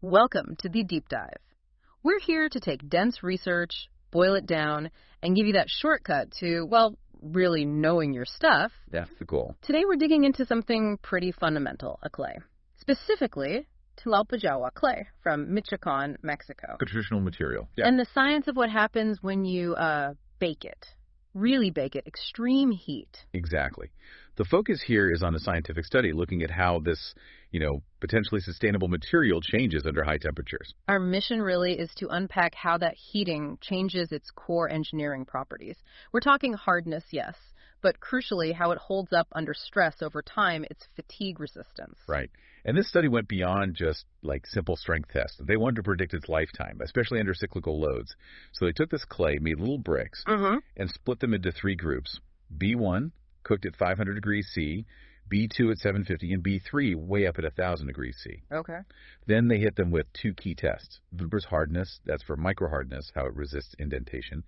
Welcome to the Deep Dive. We're here to take dense research, boil it down, and give you that shortcut to, well, really knowing your stuff. That's the goal. Today we're digging into something pretty fundamental, a clay. Specifically, Tlalpujahua clay from Michoacan, Mexico. A traditional material. Yeah. And the science of what happens when you bake it. Really bake it. Extreme heat. Exactly. The focus here is on a scientific study looking at how this, potentially sustainable material changes under high temperatures. Our mission really is to unpack how that heating changes its core engineering properties. We're talking hardness, yes, but crucially how it holds up under stress over time, its fatigue resistance. Right. And this study went beyond just like simple strength tests. They wanted to predict its lifetime, especially under cyclical loads. So they took this clay, made little bricks, and split them into three groups. B1, cooked at 500 degrees C, B2 at 750, and B3 way up at 1,000 degrees C. Okay. Then they hit them with two key tests. Vickers hardness, that's for micro hardness, how it resists indentation,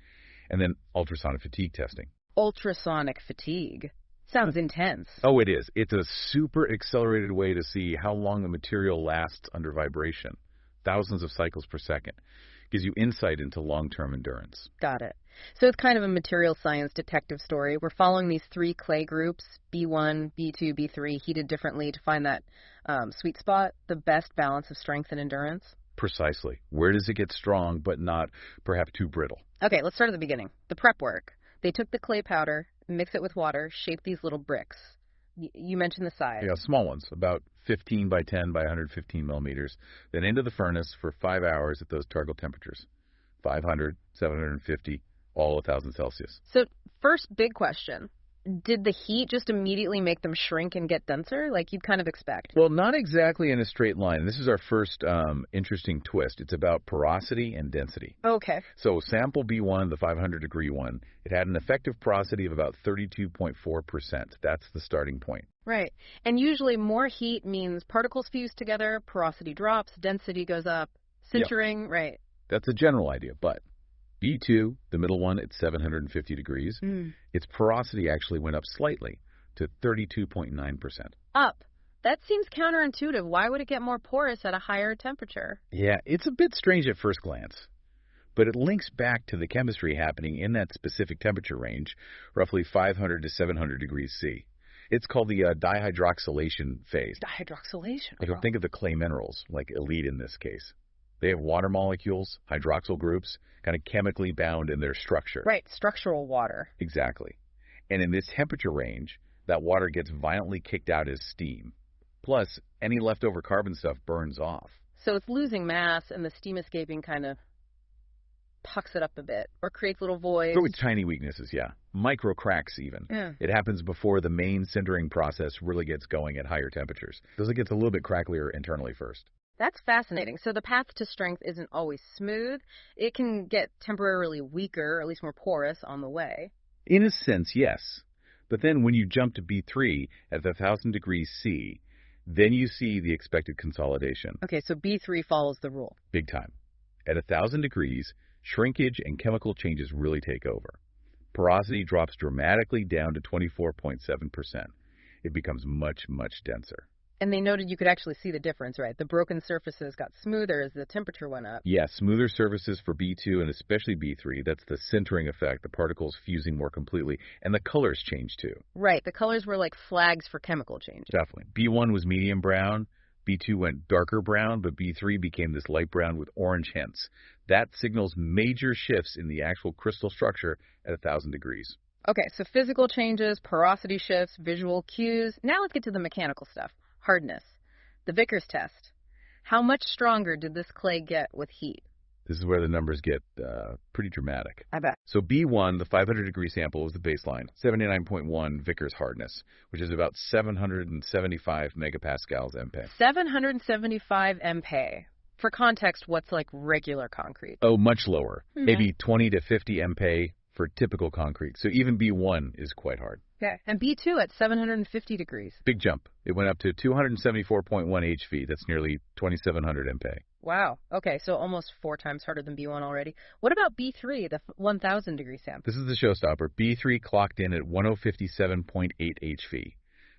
and then ultrasonic fatigue testing. Ultrasonic fatigue. Sounds intense. Oh, it is. It's a super accelerated way to see how long the material lasts under vibration. Thousands of cycles per second. Gives you insight into long-term endurance. Got it. So it's kind of a material science detective story. We're following these three clay groups, B1, B2, B3, heated differently to find that sweet spot, the best balance of strength and endurance. Precisely. Where does it get strong but not perhaps too brittle? Okay, let's start at the beginning. The prep work. They took the clay powder, mix it with water, shape these little bricks. You mentioned the size. Yeah, small ones, about 15 by 10 by 115 millimeters. Then into the furnace for 5 hours at those target temperatures. 500, 750, all 1,000 Celsius. So first big question. Did the heat just immediately make them shrink and get denser, like you'd kind of expect? Well, not exactly in a straight line. This is our first interesting twist. It's about porosity and density. Okay. So sample B1, the 500-degree one, it had an effective porosity of about 32.4%. That's the starting point. Right. And usually more heat means particles fuse together, porosity drops, density goes up, sintering, Yep. Right. That's a general idea, but B2, the middle one at 750 degrees, its porosity actually went up slightly to 32.9%. Up. That seems counterintuitive. Why would it get more porous at a higher temperature? Yeah, it's a bit strange at first glance, but it links back to the chemistry happening in that specific temperature range, roughly 500 to 700 degrees C. It's called the dihydroxylation phase. Dihydroxylation? Like, think of the clay minerals, like illite in this case. They have water molecules, hydroxyl groups, kind of chemically bound in their structure. Right, structural water. Exactly. And in this temperature range, that water gets violently kicked out as steam. Plus, any leftover carbon stuff burns off. So it's losing mass, and the steam escaping kind of pucks it up a bit, or creates little voids. But with tiny weaknesses, yeah. Micro cracks even. Yeah. It happens before the main sintering process really gets going at higher temperatures. Because it gets a little bit cracklier internally first. That's fascinating. So the path to strength isn't always smooth. It can get temporarily weaker, or at least more porous, on the way. In a sense, yes. But then when you jump to B3 at 1,000 degrees C, then you see the expected consolidation. Okay, so B3 follows the rule. Big time. At 1,000 degrees, shrinkage and chemical changes really take over. Porosity drops dramatically down to 24.7%. It becomes much, much denser. And they noted you could actually see the difference, right? The broken surfaces got smoother as the temperature went up. Yeah, smoother surfaces for B2 and especially B3. That's the sintering effect, the particles fusing more completely. And the colors change too. Right, the colors were like flags for chemical change. Definitely. B1 was medium brown, B2 went darker brown, but B3 became this light brown with orange hints. That signals major shifts in the actual crystal structure at 1,000 degrees. Okay, so physical changes, porosity shifts, visual cues. Now let's get to the mechanical stuff. Hardness. The Vickers test. How much stronger did this clay get with heat? This is where the numbers get pretty dramatic. I bet. So B1, the 500-degree sample, was the baseline, 79.1 Vickers hardness, which is about 775 megapascals MPa. 775 MPa. For context, what's like regular concrete? Oh, much lower. Maybe 20 to 50 MPa for typical concrete. So even B1 is quite hard. Okay. And B2 at 750 degrees. Big jump. It went up to 274.1 HV. That's nearly 2,700 MPa. Wow. Okay, so almost 4 times harder than B1 already. What about B3, the 1,000 degree sample? This is the showstopper. B3 clocked in at 1057.8 HV.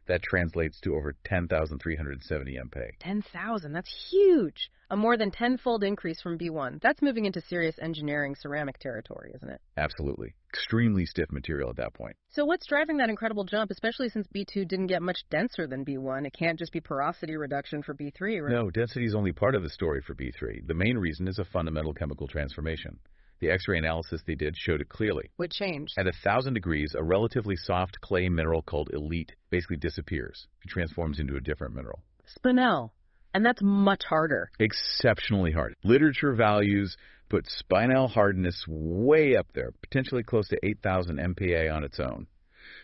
That translates to over 10,370 MPa. 10,000, that's huge. A more than tenfold increase from B1. That's moving into serious engineering ceramic territory, isn't it? Absolutely. Extremely stiff material at that point. So what's driving that incredible jump, especially since B2 didn't get much denser than B1? It can't just be porosity reduction for B3, right? No, density is only part of the story for B3. The main reason is a fundamental chemical transformation. The X-ray analysis they did showed it clearly. What changed? At 1,000 degrees, a relatively soft clay mineral called illite basically disappears. It transforms into a different mineral. Spinel. And that's much harder. Exceptionally hard. Literature values put spinel hardness way up there, potentially close to 8,000 MPa on its own.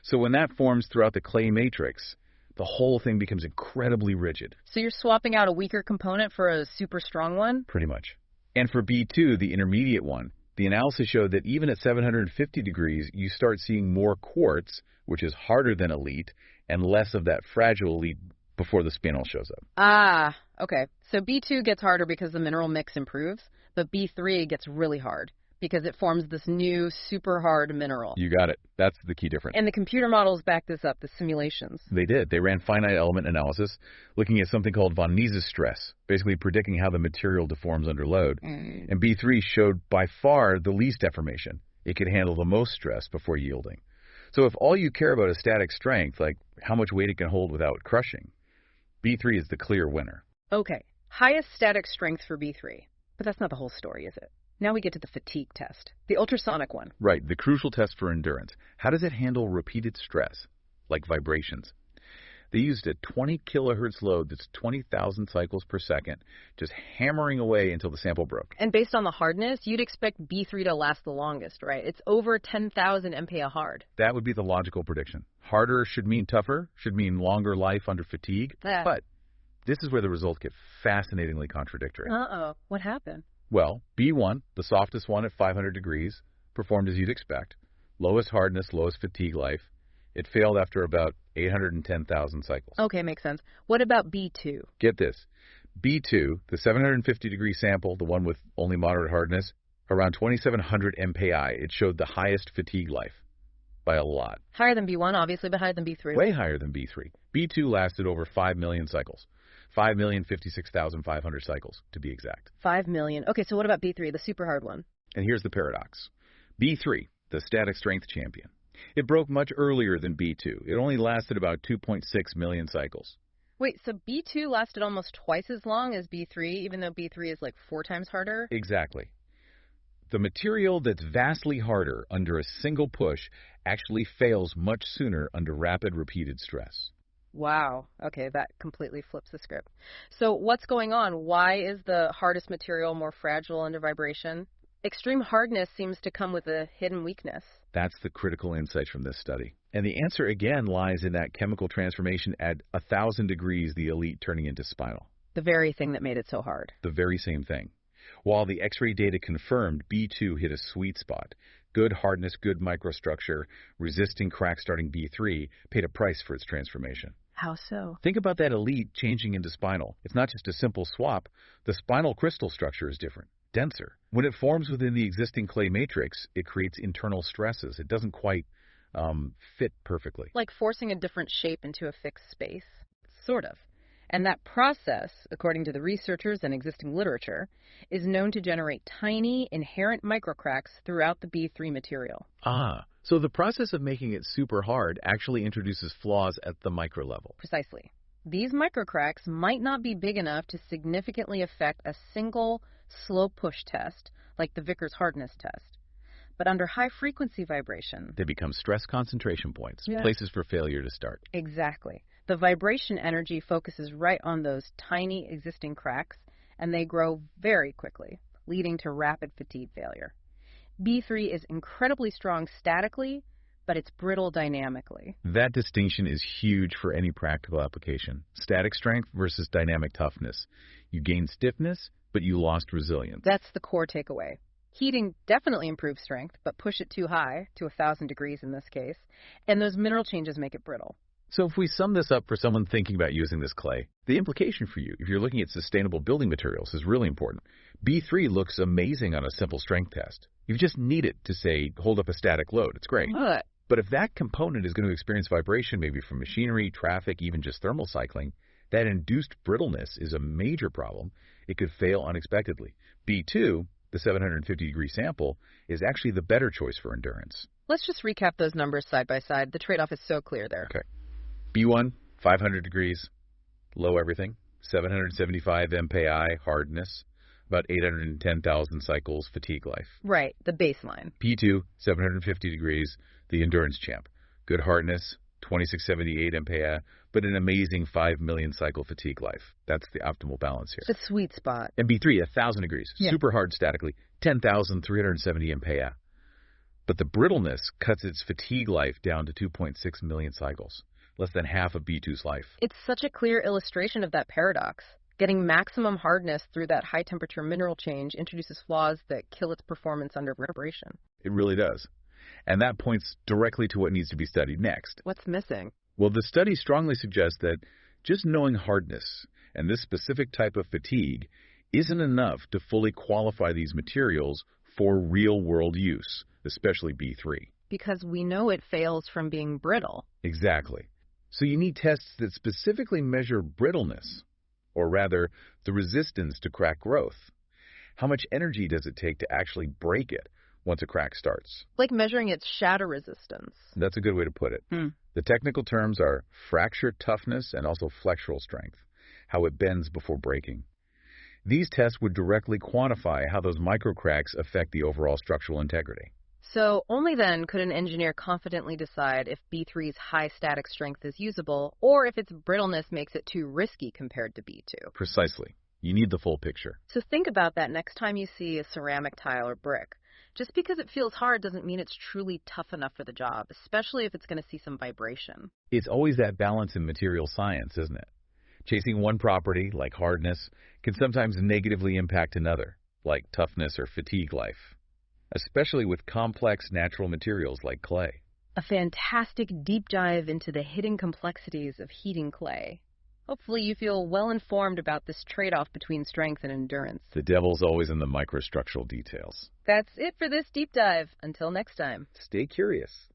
So when that forms throughout the clay matrix, the whole thing becomes incredibly rigid. So you're swapping out a weaker component for a super strong one? Pretty much. And for B2, the intermediate one, the analysis showed that even at 750 degrees, you start seeing more quartz, which is harder than illite, and less of that fragile illite before the spinel shows up. Ah, okay. So B2 gets harder because the mineral mix improves, but B3 gets really hard because it forms this new super hard mineral. You got it. That's the key difference. And the computer models back this up, the simulations. They did. They ran finite element analysis, looking at something called von Mises stress, basically predicting how the material deforms under load. And B3 showed by far the least deformation. It could handle the most stress before yielding. So if all you care about is static strength, like how much weight it can hold without crushing, B3 is the clear winner. Okay, highest static strength for B3. But that's not the whole story, is it? Now we get to the fatigue test, the ultrasonic one. Right, the crucial test for endurance. How does it handle repeated stress, like vibrations? They used a 20 kilohertz load that's 20,000 cycles per second, just hammering away until the sample broke. And based on the hardness, you'd expect B3 to last the longest, right? It's over 10,000 MPa hard. That would be the logical prediction. Harder should mean tougher, should mean longer life under fatigue. But this is where the results get fascinatingly contradictory. Uh-oh, what happened? Well, B1, the softest one at 500 degrees, performed as you'd expect. Lowest hardness, lowest fatigue life. It failed after about 810,000 cycles. Okay, makes sense. What about B2? Get this. B2, the 750-degree sample, the one with only moderate hardness, around 2,700 MPa. It showed the highest fatigue life by a lot. Higher than B1, obviously, but higher than B3. Way higher than B3. B2 lasted over 5 million cycles. 5,056,500 cycles, to be exact. 5 million. Okay, so what about B3, the super hard one? And here's the paradox. B3, the static strength champion. It broke much earlier than B2. It only lasted about 2.6 million cycles. Wait, so B2 lasted almost twice as long as B3, even though B3 is like 4 times harder? Exactly. The material that's vastly harder under a single push actually fails much sooner under rapid repeated stress. Wow. Okay, that completely flips the script. So what's going on? Why is the hardest material more fragile under vibration? Extreme hardness seems to come with a hidden weakness. That's the critical insight from this study. And the answer again lies in that chemical transformation at 1,000 degrees, the illite turning into spinel. The very thing that made it so hard. The very same thing. While the X-ray data confirmed B2 hit a sweet spot, good hardness, good microstructure, resisting crack starting B3 paid a price for its transformation. How so? Think about that illite changing into spinel. It's not just a simple swap. The spinal crystal structure is different, denser. When it forms within the existing clay matrix, it creates internal stresses. It doesn't quite fit perfectly. Like forcing a different shape into a fixed space? Sort of. And that process, according to the researchers and existing literature, is known to generate tiny, inherent microcracks throughout the B3 material. So the process of making it super hard actually introduces flaws at the micro level. Precisely. These microcracks might not be big enough to significantly affect a single slow push test, like the Vickers hardness test. But under high-frequency vibration, they become stress concentration points, places for failure to start. Exactly. The vibration energy focuses right on those tiny existing cracks, and they grow very quickly, leading to rapid fatigue failure. B3 is incredibly strong statically, but it's brittle dynamically. That distinction is huge for any practical application. Static strength versus dynamic toughness. You gain stiffness, but you lost resilience. That's the core takeaway. Heating definitely improves strength, but push it too high, to 1,000 degrees in this case, and those mineral changes make it brittle. So if we sum this up for someone thinking about using this clay, the implication for you, if you're looking at sustainable building materials, is really important. B3 looks amazing on a simple strength test. You just need it to, say, hold up a static load. It's great. But But if that component is going to experience vibration, maybe from machinery, traffic, even just thermal cycling, that induced brittleness is a major problem. It could fail unexpectedly. B2, the 750-degree sample, is actually the better choice for endurance. Let's just recap those numbers side by side. The trade-off is so clear there. Okay. B1, 500 degrees, low everything, 775 MPa hardness, about 810,000 cycles fatigue life. Right, the baseline. P2, 750 degrees, the endurance champ. Good hardness, 2678 MPa, but an amazing 5 million cycle fatigue life. That's the optimal balance here. The sweet spot. And B3, 1,000 degrees, super hard statically, 10,370 MPa. But the brittleness cuts its fatigue life down to 2.6 million cycles, less than half of B2's life. It's such a clear illustration of that paradox. Getting maximum hardness through that high-temperature mineral change introduces flaws that kill its performance under vibration. It really does. And that points directly to what needs to be studied next. What's missing? Well, the study strongly suggests that just knowing hardness and this specific type of fatigue isn't enough to fully qualify these materials for real-world use, especially B3. Because we know it fails from being brittle. Exactly. So you need tests that specifically measure brittleness, or rather, the resistance to crack growth. How much energy does it take to actually break it once a crack starts? Like measuring its shatter resistance. That's a good way to put it. The technical terms are fracture toughness and also flexural strength, how it bends before breaking. These tests would directly quantify how those microcracks affect the overall structural integrity. So only then could an engineer confidently decide if B3's high static strength is usable, or if its brittleness makes it too risky compared to B2. Precisely. You need the full picture. So think about that next time you see a ceramic tile or brick. Just because it feels hard doesn't mean it's truly tough enough for the job, especially if it's going to see some vibration. It's always that balance in material science, isn't it? Chasing one property, like hardness, can sometimes negatively impact another, like toughness or fatigue life, especially with complex natural materials like clay. A fantastic deep dive into the hidden complexities of heating clay. Hopefully you feel well informed about this trade-off between strength and endurance. The devil's always in the microstructural details. That's it for this deep dive. Until next time. Stay curious.